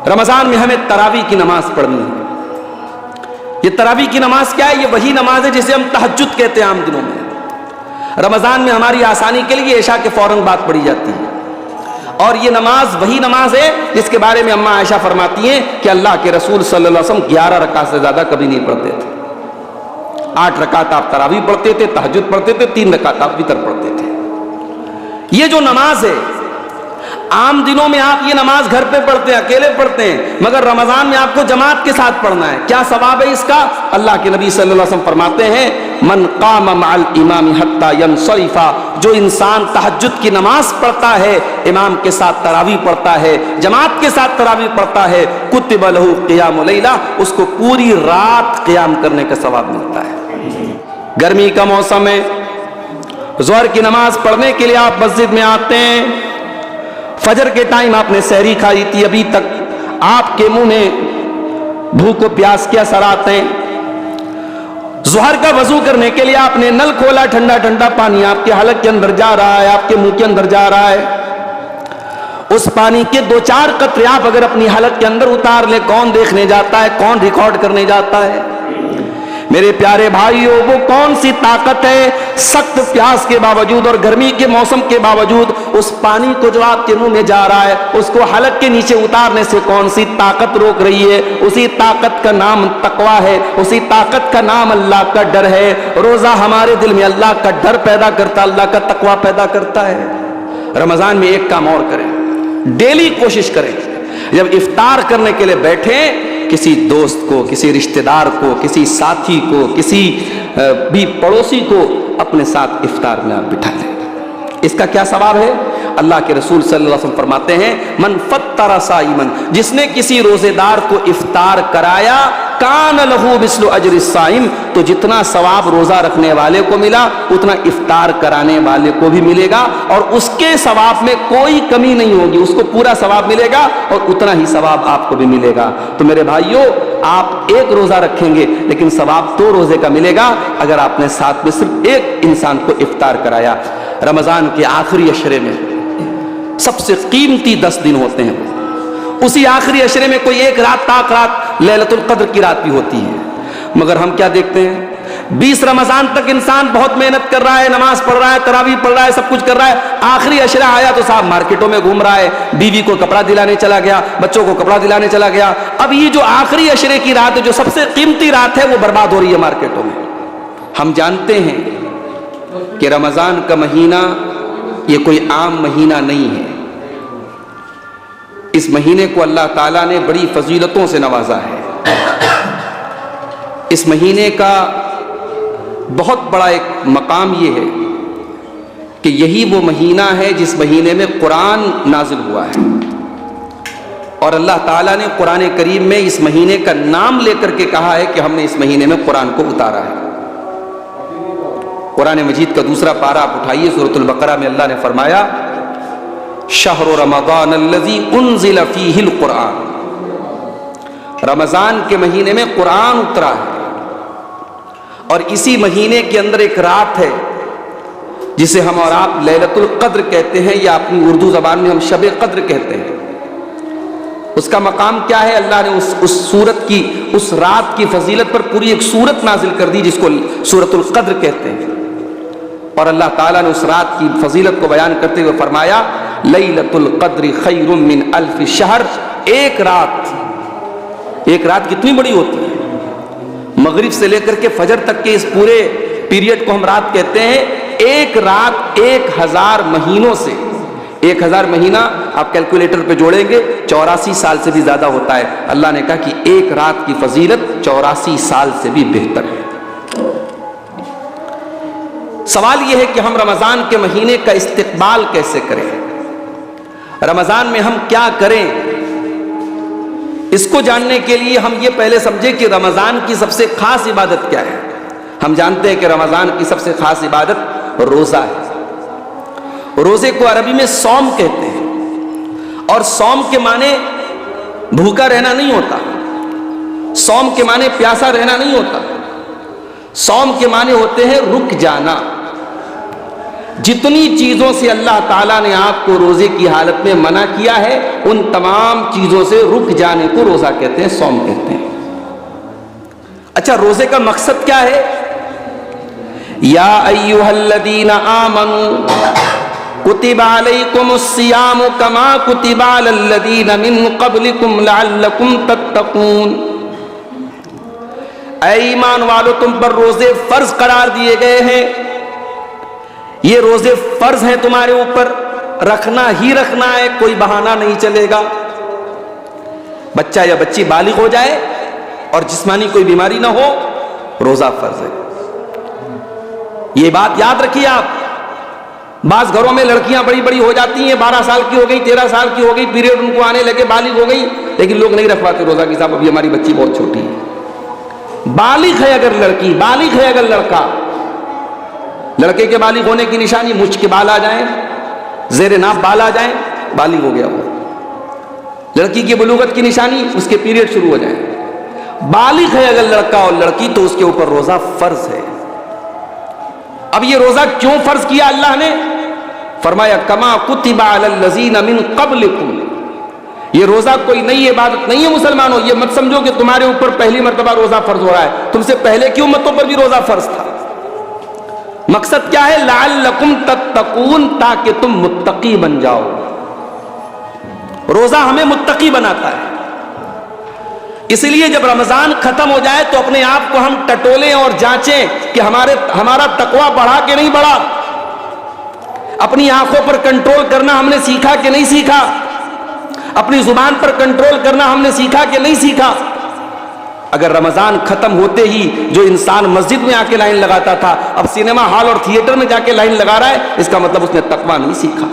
رمضان میں ہمیں تراویح کی نماز پڑھنی ہے۔ یہ تراویح کی نماز کیا ہے؟ یہ وہی نماز ہے جسے ہم تہجد کہتے ہیں عام دنوں میں۔ رمضان میں ہماری آسانی کے لیے عشاء کے فوراً بعد پڑھی جاتی ہے، اور یہ نماز وہی نماز ہے جس کے بارے میں اماں عائشہ فرماتی ہیں کہ اللہ کے رسول صلی اللہ علیہ وسلم 11 رکعت سے زیادہ کبھی نہیں پڑھتے تھے۔ 8 رکعت آپ تراویح پڑھتے تھے، تہجد پڑھتے تھے، 3 رکعت آپ وتر پڑھتے تھے۔ یہ جو نماز ہے، عام دنوں میں آپ یہ نماز گھر پہ پڑھتے ہیں، اکیلے پڑھتے ہیں، مگر رمضان میں آپ کو جماعت کے ساتھ پڑھنا ہے۔ کیا ثواب ہے اس کا؟ اللہ کے نبی صلی اللہ علیہ وسلم فرماتے ہیں من قام مع الامام حتی ینصرف، جو انسان تہجد کی نماز پڑھتا ہے، امام کے ساتھ تراویح پڑھتا ہے، جماعت کے ساتھ تراویح پڑھتا ہے، کتب لہ قیام لیلہ، اس کو پوری رات قیام کرنے کا ثواب ملتا ہے۔ گرمی کا موسم ہے، ظہر کی نماز پڑھنے کے لیے آپ مسجد میں آتے ہیں، فجر کے ٹائم آپ نے سحری کھائی تھی، ابھی تک آپ کے منہ میں بھوک و پیاس کے اثرات ہیں۔ ظہر کا وضو کرنے کے لیے آپ نے نل کھولا، ٹھنڈا ٹھنڈا پانی آپ کے حلق کے اندر جا رہا ہے، آپ کے منہ کے اندر جا رہا ہے۔ اس پانی کے 2-4 قطرے آپ اگر اپنی حلق کے اندر اتار لیں، کون دیکھنے جاتا ہے؟ کون ریکارڈ کرنے جاتا ہے؟ میرے پیارے بھائیوں، وہ کون سی طاقت ہے سخت پیاس کے باوجود اور گرمی کے موسم کے باوجود اس پانی کو جو آپ کے منہ میں جا رہا ہے، اس کو حلق کے نیچے اتارنے سے کون سی طاقت روک رہی ہے؟ اسی طاقت کا نام تقویٰ ہے، اسی طاقت کا نام اللہ کا ڈر ہے۔ روزہ ہمارے دل میں اللہ کا ڈر پیدا کرتا، اللہ کا تقویٰ پیدا کرتا ہے۔ رمضان میں ایک کام اور کریں، ڈیلی کوشش کریں، جب افطار کرنے کے لیے بیٹھیں، کسی دوست کو، کسی رشتہ دار کو، کسی ساتھی کو، کسی بھی پڑوسی کو اپنے ساتھ افطار میں آپ بٹھا لیں۔ اس کا کیا ثواب ہے؟ اللہ کے رسول صلی اللہ علیہ وسلم فرماتے ہیں من فطر صائما، جس نے کسی روزے دار کو افطار کرایا، کان لہ مثل اجر الصائم، تو جتنا ثواب روزہ رکھنے والے کو ملا اتنا افطار کرانے والے کو بھی ملے گا، اور اس کے ثواب میں کوئی کمی نہیں ہوگی، اس کو پورا ثواب ملے گا اور اتنا ہی ثواب آپ کو بھی ملے گا۔ تو میرے بھائیوں، آپ ایک روزہ رکھیں گے لیکن ثواب 2 روزے کا ملے گا اگر آپ نے ساتھ میں صرف ایک انسان کو افطار کرایا۔ رمضان کے آخری عشرے میں سب سے قیمتی 10 دن ہوتے ہیں، اسی آخری عشرے میں کوئی ایک رات تاک رات لیلۃ القدر کی رات بھی ہوتی ہے، مگر ہم کیا دیکھتے ہیں؟ 20 رمضان تک انسان بہت محنت کر رہا ہے، نماز پڑھ رہا ہے، تراویح پڑھ رہا ہے، سب کچھ کر رہا ہے، آخری عشرہ آیا تو صاحب مارکیٹوں میں گھوم رہا ہے، بیوی کو کپڑا دلانے چلا گیا، بچوں کو کپڑا دلانے چلا گیا۔ اب یہ جو آخری عشرے کی رات ہے، جو سب سے قیمتی رات ہے، وہ برباد ہو رہی ہے مارکیٹوں میں۔ ہم جانتے ہیں کہ رمضان کا مہینہ یہ کوئی عام مہینہ نہیں ہے، اس مہینے کو اللہ تعالیٰ نے بڑی فضیلتوں سے نوازا ہے۔ اس مہینے کا بہت بڑا ایک مقام یہ ہے کہ یہی وہ مہینہ ہے جس مہینے میں قرآن نازل ہوا ہے، اور اللہ تعالیٰ نے قرآن کریم میں اس مہینے کا نام لے کر کے کہا ہے کہ ہم نے اس مہینے میں قرآن کو اتارا ہے۔ قرآن مجید کا 2 پارہ آپ اٹھائیے، سورۃ البقرہ میں اللہ نے فرمایا شہر رمضان الذی انزل فیہ القرآن، رمضان کے مہینے میں قرآن اترا ہے، اور اسی مہینے کے اندر ایک رات ہے جسے ہم اور آپ لیلۃ القدر کہتے ہیں، یا اپنی اردو زبان میں ہم شب قدر کہتے ہیں۔ اس کا مقام کیا ہے؟ اللہ نے اس سورت کی، اس رات کی فضیلت پر پوری ایک سورت نازل کر دی جس کو سورۃ القدر کہتے ہیں، اور اللہ تعالیٰ نے اس رات کی فضیلت کو بیان کرتے ہوئے فرمایا لیلۃ القدر خیر من الف شہر، ایک رات کتنی بڑی ہوتی ہے؟ مغرب سے لے کر کے فجر تک کے اس پورے پیریڈ کو ہم رات کہتے ہیں۔ ایک رات 1000 مہینوں سے، 1000 مہینہ آپ کیلکولیٹر پہ جوڑیں گے 84 سال سے بھی زیادہ ہوتا ہے۔ اللہ نے کہا کہ ایک رات کی فضیلت 84 سال سے بھی بہتر ہے۔ سوال یہ ہے کہ ہم رمضان کے مہینے کا استقبال کیسے کریں، رمضان میں ہم کیا کریں؟ اس کو جاننے کے لیے ہم یہ پہلے سمجھیں کہ رمضان کی سب سے خاص عبادت کیا ہے۔ ہم جانتے ہیں کہ رمضان کی سب سے خاص عبادت روزہ ہے۔ روزے کو عربی میں صوم کہتے ہیں، اور صوم کے معنی بھوکا رہنا نہیں ہوتا، صوم کے معنی پیاسا رہنا نہیں ہوتا، صوم کے معنی ہوتے ہیں رک جانا۔ جتنی چیزوں سے اللہ تعالیٰ نے آپ کو روزے کی حالت میں منع کیا ہے ان تمام چیزوں سے رک جانے کو روزہ کہتے ہیں، صوم کہتے ہیں۔ اچھا، روزے کا مقصد کیا ہے؟ یا ایھا الذین آمنوا کتب علیکم الصیام کما کتب علی الذین من قبلکم لعلکم تتقون۔ اے ایمان والو، تم پر روزے فرض قرار دیے گئے ہیں، یہ روزے فرض ہیں تمہارے اوپر، رکھنا ہی رکھنا ہے، کوئی بہانہ نہیں چلے گا۔ بچہ یا بچی بالغ ہو جائے اور جسمانی کوئی بیماری نہ ہو، روزہ فرض ہے۔ یہ بات یاد رکھیے آپ، بعض گھروں میں لڑکیاں بڑی بڑی ہو جاتی ہیں، 12 سال کی ہو گئی، 13 سال کی ہو گئی، پیریڈ ان کو آنے لگے، بالغ ہو گئی، لیکن لوگ نہیں رکھواتے روزہ کہ صاحب ابھی ہماری بچی بہت چھوٹی ہے۔ بالغ ہے اگر لڑکی، بالغ ہے اگر لڑکا، لڑکے کے بالغ ہونے کی نشانی مچھ کے بال آ جائیں، زیر ناف بال آ جائیں، بالغ ہو گیا وہ۔ لڑکی کی بلوغت کی نشانی اس کے پیریڈ شروع ہو جائیں۔ بالغ ہے اگر لڑکا اور لڑکی تو اس کے اوپر روزہ فرض ہے۔ اب یہ روزہ کیوں فرض کیا اللہ نے؟ فرمایا کما کتب علی الذین من قبلکم۔ یہ روزہ کوئی نئی عبادت نہیں ہے مسلمانوں، یہ مت سمجھو کہ تمہارے اوپر پہلی مرتبہ روزہ فرض ہو رہا ہے، تم سے پہلے کی امتوں پر بھی روزہ فرض تھا۔ مقصد کیا ہے؟ لعلکم تتقون، تاکہ تم متقی بن جاؤ۔ روزہ ہمیں متقی بناتا ہے، اس لیے جب رمضان ختم ہو جائے تو اپنے آپ کو ہم ٹٹولیں اور جانچیں کہ ہمارا تقویٰ بڑھا کہ نہیں بڑھا، اپنی آنکھوں پر کنٹرول کرنا ہم نے سیکھا کہ نہیں سیکھا، اپنی زبان پر کنٹرول کرنا ہم نے سیکھا کہ نہیں سیکھا۔ اگر رمضان ختم ہوتے ہی جو انسان مسجد میں آ کے لائن لگاتا تھا اب سینما ہال اور تھیٹر میں جا کے لائن لگا رہا ہے، اس کا مطلب اس نے تقویٰ نہیں سیکھا۔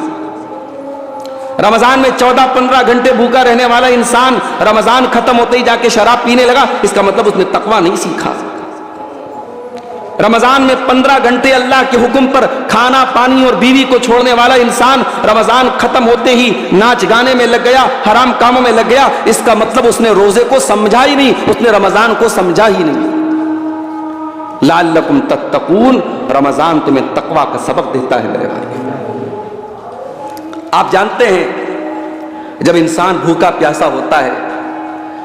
رمضان میں 14-15 گھنٹے بھوکا رہنے والا انسان رمضان ختم ہوتے ہی جا کے شراب پینے لگا، اس کا مطلب اس نے تقویٰ نہیں سیکھا۔ رمضان میں 15 گھنٹے اللہ کے حکم پر کھانا پانی اور بیوی کو چھوڑنے والا انسان رمضان ختم ہوتے ہی ناچ گانے میں لگ گیا، حرام کاموں میں لگ گیا، اس کا مطلب اس نے روزے کو سمجھا ہی نہیں، اس نے رمضان کو سمجھا ہی نہیں۔ لعلکم تتقون، رمضان تمہیں تقویٰ کا سبق دیتا ہے میرے بھائی۔ آپ جانتے ہیں جب انسان بھوکا پیاسا ہوتا ہے،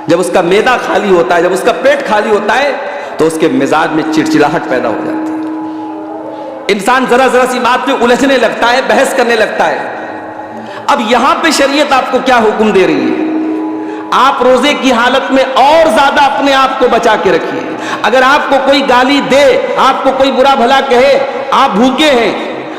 جب اس کا معدہ خالی ہوتا ہے، جب اس کا پیٹ خالی ہوتا ہے تو اس کے مزاج میں چڑچڑاہٹ پیدا ہو جاتی ہے، انسان ذرا ذرا سی بات پہ الجھنے لگتا ہے، بحث کرنے لگتا ہے۔ اب یہاں پہ شریعت آپ کو کیا حکم دے رہی ہے؟ آپ روزے کی حالت میں اور زیادہ اپنے آپ کو بچا کے رکھیے۔ اگر آپ کو کوئی گالی دے، آپ کو کوئی برا بھلا کہے، آپ بھوکے ہیں،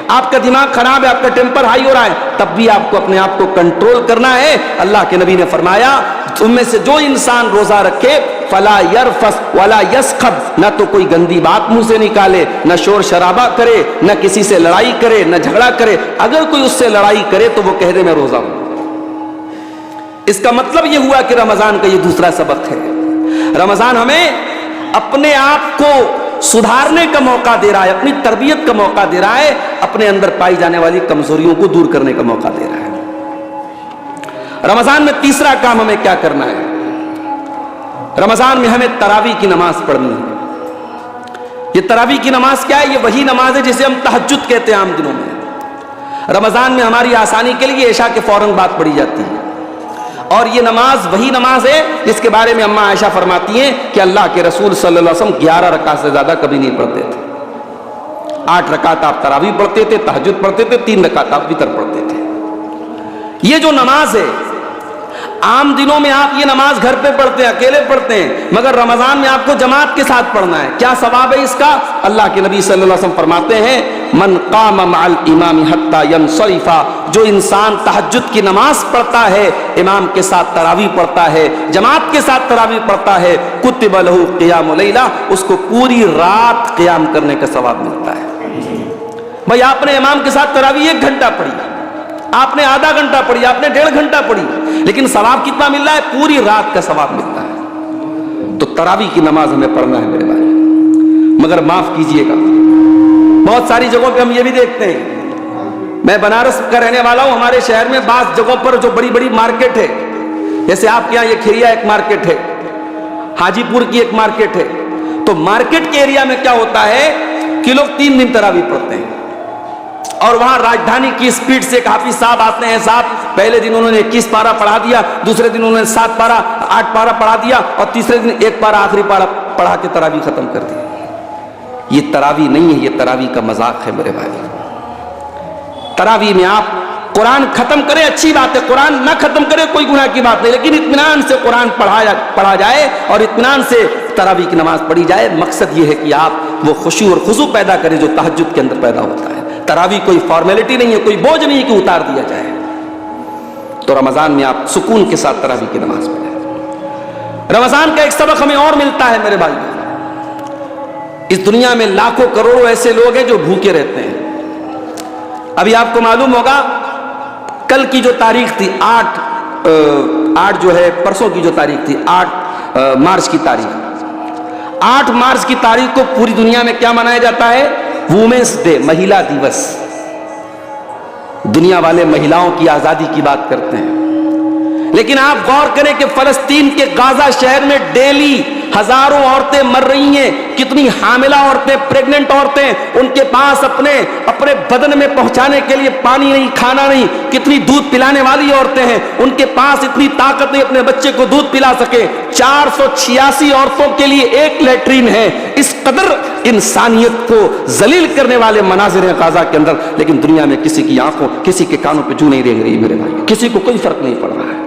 آپ کا دماغ خراب ہے، آپ کا ٹیمپر ہائی ہو رہا ہے، تب بھی آپ کو اپنے آپ کو کنٹرول کرنا ہے۔ اللہ کے نبی نے فرمایا تم میں سے جو انسان روزہ رکھے فلا یرفث ولا یسخب، نہ تو کوئی گندی بات منہ سے نکالے، نہ شور شرابہ کرے، نہ کسی سے لڑائی کرے، نہ جھگڑا کرے۔ اگر کوئی اس سے لڑائی کرے تو وہ کہہ دے میں روزہ ہوں۔ اس کا مطلب یہ ہوا کہ رمضان کا یہ دوسرا سبق ہے۔ رمضان ہمیں اپنے آپ کو سدھارنے کا موقع دے رہا ہے، اپنی تربیت کا موقع دے رہا ہے، اپنے اندر پائی جانے والی کمزوریوں کو دور کرنے کا موقع دے رہا ہے۔ رمضان میں تیسرا کام ہمیں کیا کرنا ہے؟ رمضان میں ہمیں تراویح کی نماز پڑھنی ہے۔ یہ تراویح کی نماز کیا ہے؟ یہ وہی نماز ہے جسے ہم تہجد کہتے ہیں عام دنوں میں۔ رمضان میں ہماری آسانی کے لیے عشاء کے فوراً بعد پڑھی جاتی ہے، اور یہ نماز وہی نماز ہے جس کے بارے میں اماں عائشہ فرماتی ہیں کہ اللہ کے رسول صلی اللہ علیہ وسلم 11 رکعت سے زیادہ کبھی نہیں پڑھتے تھے۔ 8 رکعت آپ تراویح پڑھتے تھے، تہجد پڑھتے تھے، 3 رکعت آپ وتر پڑھتے تھے۔ یہ جو نماز ہے عام دنوں میں آپ یہ نماز گھر پہ پڑھتے ہیں، اکیلے پڑھتے ہیں، مگر رمضان میں آپ کو جماعت کے ساتھ پڑھنا ہے۔ کیا ثواب ہے اس کا؟ اللہ کے نبی صلی اللہ علیہ وسلم فرماتے ہیں من قام مع الامام حتی ینصرف، جو انسان تہجد کی نماز پڑھتا ہے، امام کے ساتھ تراویح پڑھتا ہے، جماعت کے ساتھ تراویح پڑھتا ہے، کتب لہ قیام لیلہ، اس کو پوری رات قیام کرنے کا ثواب ملتا ہے۔ بھائی آپ نے امام کے ساتھ تراویح 1 گھنٹہ پڑھی، آپ نے آدھا گھنٹہ پڑھی، آپ نے 1.5 گھنٹہ پڑھی، لیکن ثواب کتنا مل رہا ہے؟ پوری رات کا ثواب ملتا ہے۔ تو تراویح کی نماز ہمیں پڑھنا ہے میرے بھائی، مگر معاف کیجئے گا بہت ساری جگہوں پہ ہم یہ بھی دیکھتے ہیں، میں بنارس کا رہنے والا ہوں، ہمارے شہر میں بعض جگہوں پر جو بڑی بڑی مارکیٹ ہے، جیسے آپ کے یہاں یہ کھریا ایک مارکیٹ ہے، حاجی پور کی ایک مارکیٹ ہے، تو مارکیٹ کے ایریا میں کیا ہوتا ہے کہ لوگ 3 دن تراویح پڑھتے ہیں، اور وہاں راجدھانی کی اسپیڈ سے ایک حافظ صاحب آتے ہیں, صاحب پہلے دن انہوں نے 21 پارہ پڑھا دیا, دوسرے دن انہوں نے 7 پارہ 8 پارہ پڑھا دیا, اور تیسرے دن 1 پارہ آخری پارہ پڑھا کے تراویح ختم کر دی. یہ تراویح نہیں ہے, یہ تراویح کا مذاق ہے میرے بھائی. تراویح میں آپ قرآن ختم کریں اچھی بات ہے, قرآن نہ ختم کرے کوئی گناہ کی بات نہیں, لیکن اطمینان سے قرآن پڑھا جائے اور اطمینان سے تراویح کی نماز پڑھی جائے. مقصد یہ ہے کہ آپ وہ خشوع اور خضوع پیدا کریں جو تہجد کے اندر پیدا ہوتا ہے. تراویح کوئی فارمیلٹی نہیں ہے, کوئی بوجھ نہیں ہے کہ اتار دیا جائے. تو رمضان میں آپ سکون کے ساتھ تراویح کی نماز پڑھیں. رمضان کا ایک سبق ہمیں اور ملتا ہے میرے بھائی. اس دنیا میں لاکھوں کروڑوں ایسے لوگ ہیں جو بھوکے رہتے ہیں. ابھی آپ کو معلوم ہوگا کل کی جو تاریخ تھی 8 جو ہے پرسوں کی جو تاریخ تھی 8 مارچ کی تاریخ, 8 مارچ کی تاریخ کو پوری دنیا میں کیا منایا جاتا ہے؟ وومنس ڈے, مہیلا دیوس. دنیا والے مہیلاؤں کی آزادی کی بات کرتے ہیں, لیکن آپ غور کریں کہ فلسطین کے غازہ شہر میں ڈیلی ہزاروں عورتیں مر رہی ہیں. کتنی حاملہ عورتیں, پریگننٹ عورتیں, ان کے پاس اپنے بدن میں پہنچانے کے لیے پانی نہیں, کھانا نہیں. کتنی دودھ پلانے والی عورتیں ہیں, ان کے پاس اتنی طاقت نہیں اپنے بچے کو دودھ پلا سکے. 486 عورتوں کے لیے 1 لیٹرین ہے. اس قدر انسانیت کو ذلیل کرنے والے مناظر ہیں غازہ کے اندر, لیکن دنیا میں کسی کی آنکھوں, کسی کے کانوں پہ جو نہیں رینگ رہی میرے بھائی. کسی کو کوئی فرق نہیں پڑ رہا ہے.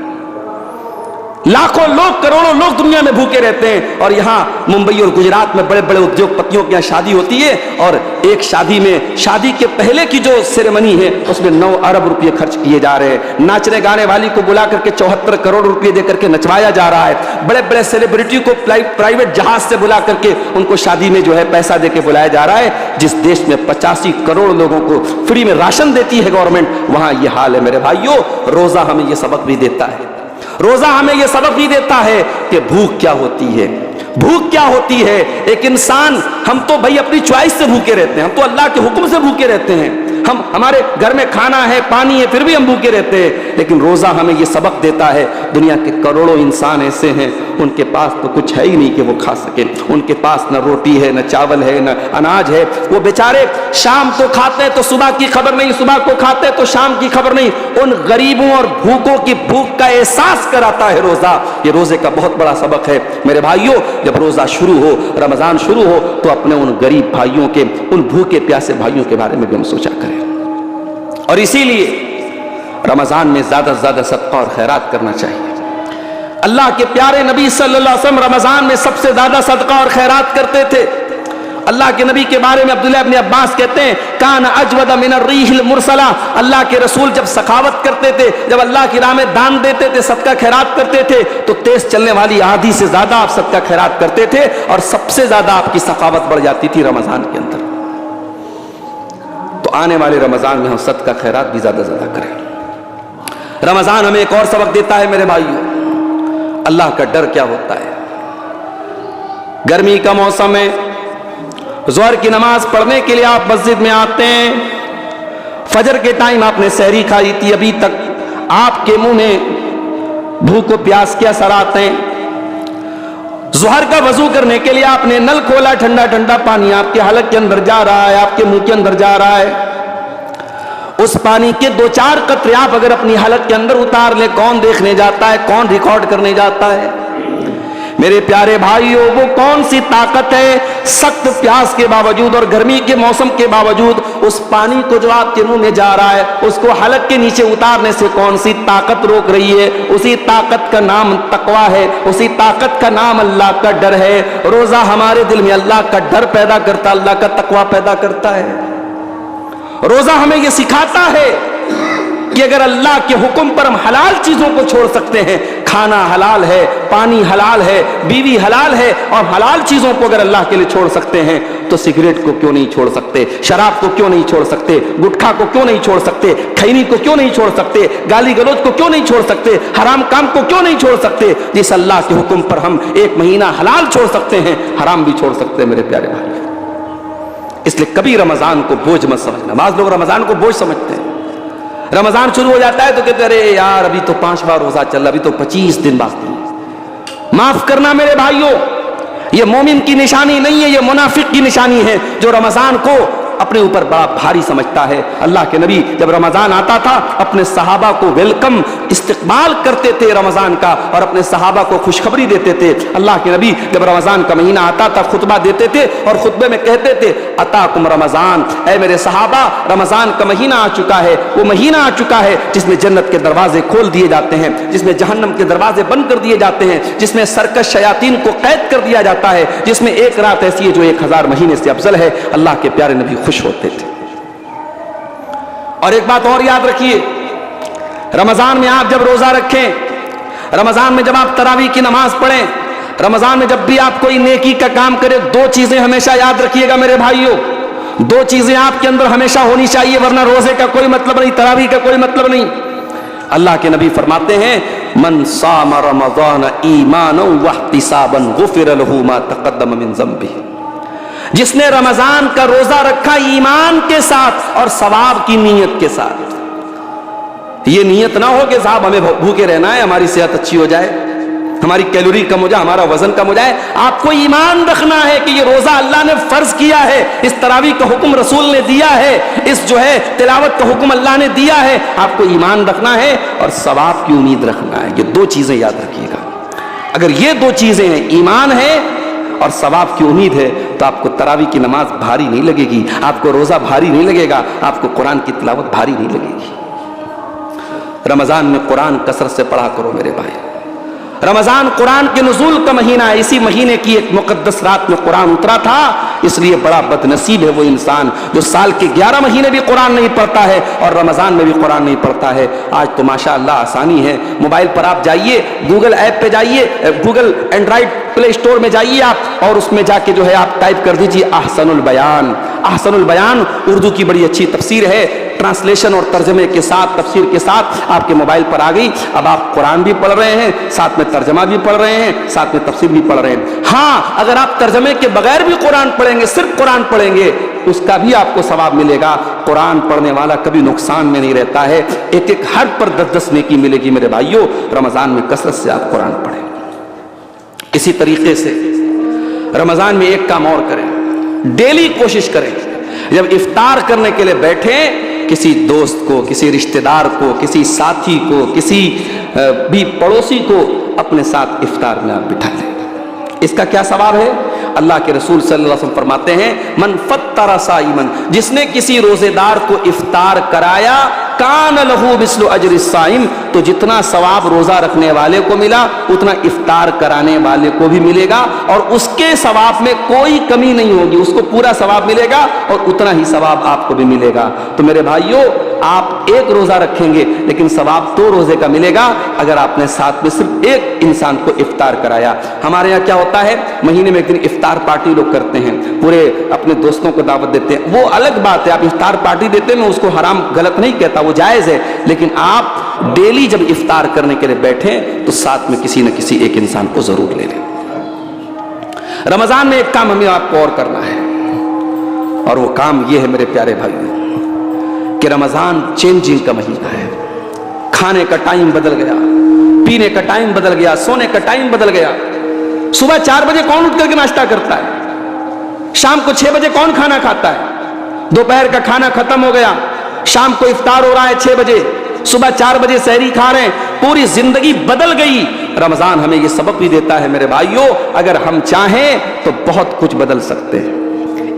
لاکھوں لوگ, کروڑوں لوگ دنیا میں بھوکے رہتے ہیں. اور یہاں ممبئی اور گجرات میں بڑے بڑے ادیوگ پتیوں کی شادی ہوتی ہے, اور ایک شادی میں شادی کے پہلے کی جو سیریمنی ہے اس میں 9 ارب روپے خرچ کیے جا رہے ہیں. ناچنے گانے والی کو بلا کر کے 74 کروڑ روپے دے کر کے نچوایا جا رہا ہے. بڑے بڑے سیلیبریٹی کو پرائیویٹ جہاز سے بلا کر کے ان کو شادی میں جو ہے پیسہ دے کے بلایا جا رہا ہے. جس دیش میں 85 کروڑ لوگوں کو فری میں راشن دیتی ہے گورنمنٹ, وہاں یہ حال ہے میرے بھائیوں. روزہ ہمیں یہ سبق بھی دیتا ہے, روزہ ہمیں یہ سبق بھی دیتا ہے کہ بھوک کیا ہوتی ہے. بھوک کیا ہوتی ہے. ایک انسان, ہم تو بھائی اپنی چوائس سے بھوکے رہتے ہیں, ہم تو اللہ کے حکم سے بھوکے رہتے ہیں. ہمارے گھر میں کھانا ہے, پانی ہے, پھر بھی ہم بھوکے رہتے ہیں. لیکن روزہ ہمیں یہ سبق دیتا ہے, دنیا کے کروڑوں انسان ایسے ہیں ان کے پاس تو کچھ ہے ہی نہیں کہ وہ کھا سکیں. ان کے پاس نہ روٹی ہے, نہ چاول ہے, نہ اناج ہے. وہ بیچارے شام کو کھاتے ہیں تو صبح کی خبر نہیں, صبح کو کھاتے ہیں تو شام کی خبر نہیں. ان غریبوں اور بھوکوں کی بھوک کا احساس کراتا ہے روزہ. یہ روزے کا بہت بڑا سبق ہے میرے بھائیوں. جب روزہ شروع ہو, رمضان شروع ہو, تو اپنے ان غریب بھائیوں کے, ان بھوکے پیاسے بھائیوں کے بارے میں بھی ہم سوچا کریں. اور اسی لیے رمضان میں زیادہ سے زیادہ صدقہ اور خیرات کرنا چاہیے. اللہ کے پیارے نبی صلی اللہ علیہ وسلم رمضان میں سب سے زیادہ صدقہ اور خیرات کرتے تھے. اللہ کے نبی کے بارے میں عبداللہ ابن عباس کہتے ہیں کان اجود من الریح المرسلہ. اللہ کے رسول جب سخاوت کرتے تھے, جب اللہ کی راہ میں دان دیتے تھے, صدقہ خیرات کرتے تھے, تو تیز چلنے والی آندھی سے زیادہ آپ صدقہ خیرات کرتے تھے, اور سب سے زیادہ آپ کی سخاوت بڑھ جاتی تھی رمضان کے اندر. تو آنے والے رمضان میں ہم صدقہ خیرات بھی زیادہ زیادہ کریں. رمضان ہمیں ایک اور سبق دیتا ہے میرے بھائیوں, اللہ کا ڈر کیا ہوتا ہے. گرمی کا موسم ہے, ظہر کی نماز پڑھنے کے لیے آپ مسجد میں آتے ہیں. فجر کے ٹائم آپ نے سحری کھائی تھی, ابھی تک آپ کے منہ میں بھوک و پیاس کے اثر آتے ہیں. ظہر کا وضو کرنے کے لیے آپ نے نل کھولا, ٹھنڈا ٹھنڈا پانی آپ کے حلق کے اندر جا رہا ہے, آپ کے منہ کے اندر جا رہا ہے. اس پانی کے 2-4 قطرے آپ اگر اپنی حلق کے اندر اتار لیں, کون دیکھنے جاتا ہے, کون ریکارڈ کرنے جاتا ہے؟ میرے پیارے بھائیوں, وہ کون سی طاقت ہے سخت پیاس کے باوجود اور گرمی کے موسم کے باوجود اس پانی کو جو آپ کے منہ میں جا رہا ہے اس کو حلق کے نیچے اتارنے سے کون سی طاقت روک رہی ہے؟ اسی طاقت کا نام تقویٰ ہے, اسی طاقت کا نام اللہ کا ڈر ہے. روزہ ہمارے دل میں اللہ کا ڈر پیدا کرتا, اللہ کا تقویٰ پیدا کرتا ہے. روزہ ہمیں یہ سکھاتا ہے کہ اگر اللہ کے حکم پر ہم حلال چیزوں کو چھوڑ سکتے ہیں, کھانا حلال ہے, پانی حلال ہے, بیوی حلال ہے, اور حلال چیزوں کو اگر اللہ کے لیے چھوڑ سکتے ہیں تو سگریٹ کو کیوں نہیں چھوڑ سکتے, شراب کو کیوں نہیں چھوڑ سکتے, گٹکھا کو کیوں نہیں چھوڑ سکتے, کھینی کو کیوں نہیں چھوڑ سکتے, گالی گلوچ کو کیوں نہیں چھوڑ سکتے, حرام کام کو کیوں نہیں چھوڑ سکتے. جس اللہ کے حکم پر ہم 1 مہینہ حلال چھوڑ سکتے ہیں, حرام بھی چھوڑ سکتے ہیں میرے پیارے بھائی. اس لیے کبھی رمضان کو بوجھ مت سمجھنا. بعض لوگ رمضان کو بوجھ سمجھتے ہیں. رمضان شروع ہو جاتا ہے تو کہتے ہیں ارے یار ابھی تو 5 بار روزہ چل رہا, ابھی تو 25 دن باقی. معاف کرنا میرے بھائیوں, یہ مومن کی نشانی نہیں ہے, یہ منافق کی نشانی ہے جو رمضان کو اپنے اوپر بڑا بھاری سمجھتا ہے۔ اللہ کے نبی جب رمضان آتا تھا اپنے صحابہ کو ویلکم استقبال کرتے تھے رمضان کا، اور اپنے صحابہ کو خوشخبری دیتے تھے۔ اللہ کے نبی جب رمضان کا مہینہ آتا تھا خطبہ دیتے تھے اور خطبے میں کہتے تھے اتاکم رمضان، اے میرے صحابہ رمضان کا مہینہ آ چکا ہے، وہ مہینہ آ چکا ہے جس میں جنت کے دروازے کھول دیے جاتے ہیں، جس میں جہنم کے دروازے بند کر دیے جاتے ہیں، جس میں سرکش شیاطین کو قید کر دیا جاتا ہے، جس میں ایک رات ایسی ہے جو 1000 مہینے سے افضل ہے۔ اللہ کے پیارے نبی خوش ہوتے تھے۔ اور ایک بات اور یاد رکھیے، رمضان میں آپ جب روزہ رکھیں، رمضان میں جب آپ تراویح کی نماز پڑھیں، رمضان میں جب بھی آپ کوئی نیکی کا کام کرے، دو چیزیں ہمیشہ یاد رکھیے گا میرے بھائیوں، دو چیزیں آپ کے اندر ہمیشہ ہونی چاہیے، ورنہ روزے کا کوئی مطلب نہیں، تراویح کا کوئی مطلب نہیں۔ اللہ کے نبی فرماتے ہیں من صام رمضان ایمانا واحتسابا غفر له ما تقدم من ذنبه، جس نے رمضان کا روزہ رکھا ایمان کے ساتھ اور ثواب کی نیت کے ساتھ۔ یہ نیت نہ ہو کہ صاحب ہمیں بھوکے رہنا ہے، ہماری صحت اچھی ہو جائے، ہماری کیلوری کم ہو جائے، ہمارا وزن کم ہو جائے۔ آپ کو ایمان رکھنا ہے کہ یہ روزہ اللہ نے فرض کیا ہے، اس تراویح کا حکم رسول نے دیا ہے، اس جو ہے تلاوت کا حکم اللہ نے دیا ہے۔ آپ کو ایمان رکھنا ہے اور ثواب کی امید رکھنا ہے۔ یہ دو چیزیں یاد رکھیے گا۔ اگر یہ دو چیزیں ہیں، ایمان ہے اور ثواب کی امید ہے، تو آپ کو تراویح کی نماز بھاری نہیں لگے گی، آپ کو روزہ بھاری نہیں لگے گا، آپ کو قرآن کی تلاوت بھاری نہیں لگے گی۔ رمضان میں قرآن کثرت سے پڑھا کرو میرے بھائی۔ رمضان قرآن کے نزول کا مہینہ ہے، اسی مہینے کی ایک مقدس رات میں قرآن اترا تھا، اس لیے بڑا بد نصیب ہے وہ انسان جو سال کے 11 مہینے بھی قرآن نہیں پڑھتا ہے اور رمضان میں بھی قرآن نہیں پڑھتا ہے۔ آج تو ماشاءاللہ آسانی ہے، موبائل پر آپ جائیے، گوگل ایپ پہ جائیے، گوگل اینڈرائڈ پلے اسٹور میں جائیے آپ، اور اس میں جا کے جو ہے آپ ٹائپ کر دیجیے احسن البیان۔ احسن البیان اردو کی بڑی اچھی تفسیر ہے، ٹرانسلیشن اور ترجمے کے ساتھ، تفسیر کے ساتھ آپ کے موبائل پر آ گئی۔ اب آپ قرآن بھی پڑھ رہے ہیں، ساتھ میں ترجمہ بھی پڑھ رہے ہیں، ساتھ میں تفسیر بھی پڑھ رہے ہیں۔ ہاں اگر آپ ترجمے کے بغیر بھی قرآن پڑھیں گے، صرف قرآن پڑھیں گے، اس کا بھی آپ کو ثواب ملے گا۔ قرآن پڑھنے والا کبھی نقصان میں نہیں رہتا ہے، ایک ایک حرف پر 10 نیکی ملے گی میرے بھائیوں۔ رمضان میں کثرت سے آپ قرآن پڑھیں۔ اسی طریقے سے رمضان میں ایک کام اور کریں، ڈیلی کوشش کریں جب افطار کرنے کے لیے بیٹھیں، کسی دوست کو، کسی رشتہ دار کو، کسی ساتھی کو، کسی بھی پڑوسی کو اپنے ساتھ افطار میں آپ بٹھا لیں۔ اس کا کیا ثواب ہے؟ اللہ کے رسول صلی اللہ علیہ وسلم فرماتے ہیں من فطر صائمن، جس نے کسی روزے دار کو افطار کرایا، کان لہو مثل اجر الصائم، تو جتنا ثواب روزہ رکھنے والے کو ملا اتنا افطار کرانے والے کو بھی ملے گا، اور اس کے ثواب میں کوئی کمی نہیں ہوگی، اس کو پورا ثواب ملے گا اور اتنا ہی ثواب آپ کو بھی ملے گا۔ تو میرے بھائیوں، آپ ایک روزہ رکھیں گے لیکن ثواب 2 روزے کا ملے گا اگر آپ نے ساتھ میں صرف ایک انسان کو افطار کرایا۔ ہمارے یہاں کیا ہوتا ہے، مہینے میں ایک دن افطار پارٹی لوگ کرتے ہیں، پورے اپنے دوستوں کو دعوت دیتے ہیں، وہ الگ بات ہے، آپ افطار پارٹی دیتے ہیں، میں اس کو حرام غلط نہیں کہتا، وہ جائز ہے، لیکن آپ ڈیلی جب افطار کرنے کے لیے بیٹھیں تو ساتھ میں کسی نہ کسی ایک انسان کو ضرور لے لیں۔ رمضان میں ایک کام ہمیں آپ کو اور کرنا ہے، اور وہ کام یہ ہے میرے پیارے بھائیوں کہ رمضان چینجنگ کا مہینہ ہے۔ کھانے کا ٹائم بدل گیا، پینے کا ٹائم بدل گیا، سونے کا ٹائم بدل گیا۔ صبح 4 بجے کون اٹھ کر کے ناشتہ کرتا ہے؟ شام کو 6 بجے کون کھانا کھاتا ہے؟ دوپہر کا کھانا ختم ہو گیا، شام کو افطار ہو رہا ہے 6 بجے، صبح 4 بجے سحری کھا رہے ہیں، پوری زندگی بدل گئی۔ رمضان ہمیں یہ سبق بھی دیتا ہے میرے بھائیوں، اگر ہم چاہیں تو بہت کچھ بدل سکتے ہیں۔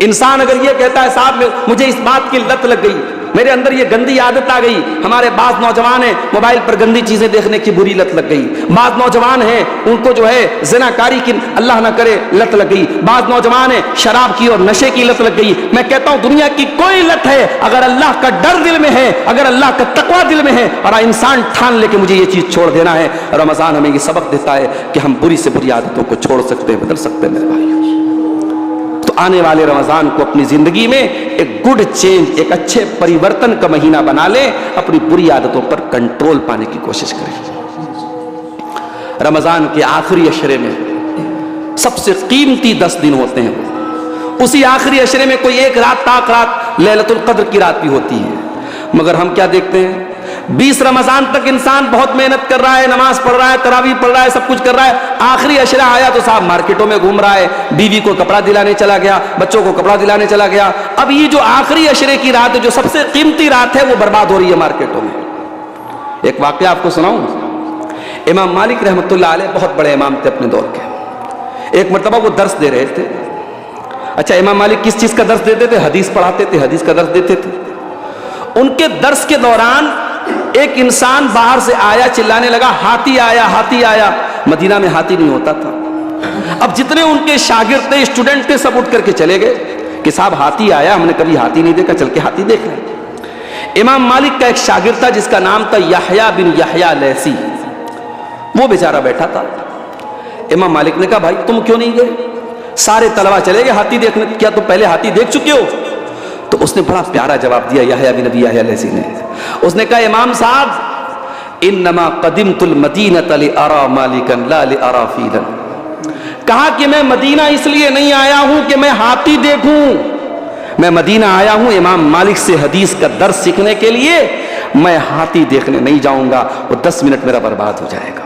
انسان اگر یہ کہتا ہے صاحب مجھے اس بات کی لت لگ گئی، میرے اندر یہ گندی عادت آ گئی، ہمارے بعض نوجوان ہیں موبائل پر گندی چیزیں دیکھنے کی بری لت لگ گئی، بعض نوجوان ہیں ان کو جو ہے زناکاری کی اللہ نہ کرے لت لگ گئی، بعض نوجوان ہیں شراب کی اور نشے کی لت لگ گئی۔ میں کہتا ہوں دنیا کی کوئی لت ہے، اگر اللہ کا ڈر دل میں ہے، اگر اللہ کا تقوی دل میں ہے اور انسان ٹھان لے کہ مجھے یہ چیز چھوڑ دینا ہے، رمضان ہمیں یہ سبق دیتا ہے کہ ہم بری سے بری عادتوں کو چھوڑ سکتے ہیں، بدل سکتے ہیں میرے بھائیوں۔ تو آنے والے رمضان کو اپنی زندگی میں ایک گڈ چینج، ایک اچھے پریورتن کا مہینہ بنا لیں، اپنی بری عادتوں پر کنٹرول پانے کی کوشش کریں۔ رمضان کے آخری عشرے میں سب سے قیمتی 10 دن ہوتے ہیں، اسی آخری عشرے میں کوئی ایک رات تاک رات لیلۃ القدر کی رات بھی ہوتی ہے، مگر ہم کیا دیکھتے ہیں 20 رمضان تک انسان بہت محنت کر رہا ہے، نماز پڑھ رہا ہے، تراویح پڑھ رہا ہے، سب کچھ کر رہا ہے، آخری عشرہ آیا تو صاحب مارکیٹوں میں گھوم رہا ہے، بیوی کو کپڑا دلانے چلا گیا، بچوں کو کپڑا دلانے چلا گیا، اب یہ جو آخری عشرے کی رات ہے، جو سب سے قیمتی رات ہے، وہ برباد ہو رہی ہے مارکیٹوں میں۔ ایک واقعہ آپ کو سناؤں۔ امام مالک رحمۃ اللہ علیہ بہت بڑے امام تھے اپنے دور کے۔ ایک مرتبہ وہ درس دے رہے تھے۔ اچھا، امام مالک کس چیز کا درس دیتے تھے؟ حدیث پڑھاتے تھے، حدیث کا درس دیتے تھے۔ ان کے درس کے دوران ایک انسان باہر سے آیا، چلانے لگا، ہاتھی آیا، ہاتھی آیا۔ مدینہ میں ہاتھی نہیں ہوتا تھا۔ اب جتنے ان کے شاگرد تھے، اسٹوڈنٹ تھے، سب اٹھ کر کے چلے گئے کہ صاحب ہاتھی آیا، ہم نے کبھی ہاتھی نہیں دیکھا، چل کے ہاتھی دیکھ لیں۔ امام مالک کا ایک شاگرد تھا جس کا نام تھا یحییٰ بن یحییٰ لیثی، وہ بیچارہ بیٹھا تھا۔ امام مالک نے کہا بھائی تم کیوں نہیں گئے؟ سارے طلبہ چلے گئے ہاتھی دیکھنے، کیا تم پہلے ہاتھی دیکھ چکے ہو؟ تو اس نے بڑا پیارا جواب دیا یحییٰ بن ابی یحییٰ لیثی نے۔ اس نے کہا امام صاحب انما قدمت المدینۃ لارى مالکا لا لارى فیلا، کہا کہ میں مدینہ اس لیے نہیں آیا ہوں کہ میں ہاتھی دیکھوں، میں مدینہ آیا ہوں امام مالک سے حدیث کا درس سیکھنے کے لیے، میں ہاتھی دیکھنے نہیں جاؤں گا، وہ 10 منٹ میرا برباد ہو جائے گا۔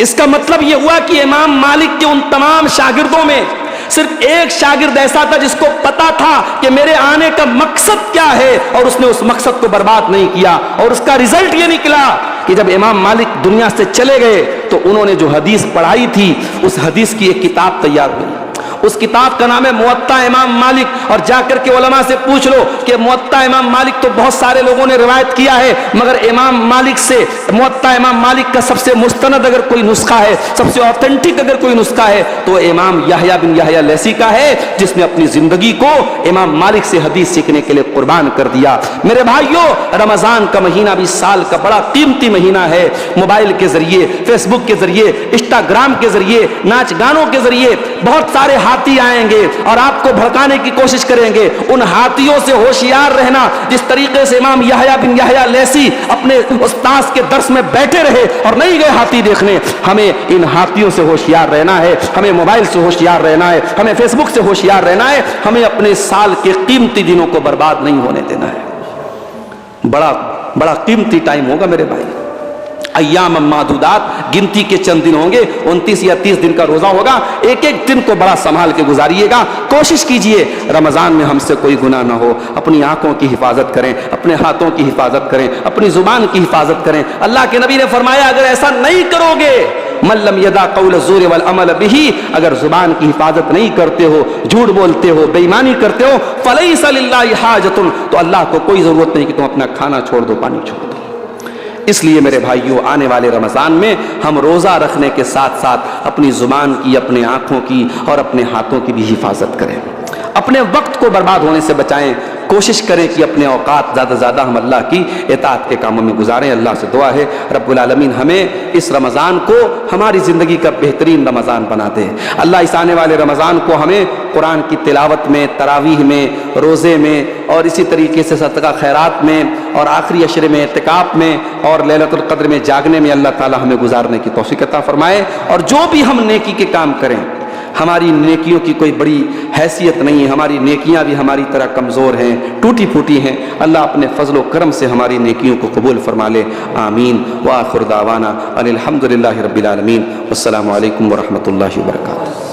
اس کا مطلب یہ ہوا کہ امام مالک کے ان تمام شاگردوں میں صرف ایک شاگرد ایسا تھا جس کو پتا تھا کہ میرے آنے کا مقصد کیا ہے، اور اس نے اس مقصد کو برباد نہیں کیا، اور اس کا رزلٹ یہ نکلا کہ جب امام مالک دنیا سے چلے گئے تو انہوں نے جو حدیث پڑھائی تھی اس حدیث کی ایک کتاب تیار ہوئی۔ اس کتاب کا نام ہے موطا امام مالک، اور جا کر کے علماء سے پوچھ لو کہ موطا امام مالک تو بہت سارے لوگوں نے روایت کیا ہے، مگر امام مالک سے موطا امام مالک کا سب سے مستند اگر کوئی نسخہ ہے، سب سے اوتھینٹک اگر کوئی نسخہ ہے تو امام یحییٰ بن یحییٰ لیثی کا ہے، جس نے اپنی زندگی کو امام مالک سے حدیث سیکھنے کے لیے قربان کر دیا۔ میرے بھائیوں، رمضان کا مہینہ بھی سال کا بڑا قیمتی مہینہ ہے۔ موبائل کے ذریعے، فیس بک کے ذریعے، انسٹاگرام کے ذریعے، ناچ گانوں کے ذریعے بہت سارے ہاتھی آئیں گے اور آپ کو بھڑکانے کی کوشش کریں گے۔ ان ہاتھیوں سے ہوشیار رہنا، جس طریقے سے امام یحییٰ بن یحییٰ لیثی اپنے استاذ کے درس میں بیٹھے رہے اور نہیں گئے ہاتھی دیکھنے، ہمیں ان ہاتھیوں سے ہوشیار رہنا ہے، ہمیں موبائل سے ہوشیار رہنا ہے، ہمیں فیس بک سے ہوشیار رہنا ہے، ہمیں اپنے سال کے قیمتی دنوں کو برباد نہیں ہونے دینا ہے۔ بڑا قیمتی ٹائم ہوگا میرے بھائی، ایام معدودات، گنتی کے چند دن ہوں گے، 29 یا 30 دن کا روزہ ہوگا، ایک ایک دن کو بڑا سنبھال کے گزاریے گا۔ کوشش کیجئے رمضان میں ہم سے کوئی گناہ نہ ہو، اپنی آنکھوں کی حفاظت کریں، اپنے ہاتھوں کی حفاظت کریں، اپنی زبان کی حفاظت کریں۔ اللہ کے نبی نے فرمایا اگر ایسا نہیں کرو گے، من لم یدع قول الزور والعمل به، اگر زبان کی حفاظت نہیں کرتے ہو، جھوٹ بولتے ہو، بے ایمانی کرتے ہو، فلیس للہ حاجۃ، تو اللہ کو کوئی ضرورت نہیں کہ تم اپنا کھانا چھوڑ دو، پانی چھوڑ دو۔ اس لیے میرے بھائیوں، آنے والے رمضان میں ہم روزہ رکھنے کے ساتھ ساتھ اپنی زبان کی، اپنے آنکھوں کی اور اپنے ہاتھوں کی بھی حفاظت کریں، اپنے وقت کو برباد ہونے سے بچائیں۔ کوشش کریں کہ اپنے اوقات زیادہ سے زیادہ ہم اللہ کی اطاعت کے کاموں میں گزاریں۔ اللہ سے دعا ہے رب العالمین ہمیں اس رمضان کو ہماری زندگی کا بہترین رمضان بنا دے۔ اللہ اس آنے والے رمضان کو ہمیں قرآن کی تلاوت میں، تراویح میں، روزے میں، اور اسی طریقے سے صدقہ خیرات میں، اور آخری عشرے میں اعتکاف میں، اور لیلۃ القدر میں جاگنے میں اللہ تعالی ہمیں گزارنے کی توفیق عطا فرمائے۔ اور جو بھی ہم نیکی کے کام کریں، ہماری نیکیوں کی کوئی بڑی حیثیت نہیں ہے، ہماری نیکیاں بھی ہماری طرح کمزور ہیں، ٹوٹی پھوٹی ہیں۔ اللہ اپنے فضل و کرم سے ہماری نیکیوں کو قبول فرما لے، آمین۔ وآخر دعوانا ان الحمد للہ رب العالمین، والسلام علیکم ورحمۃ اللہ وبرکاتہ۔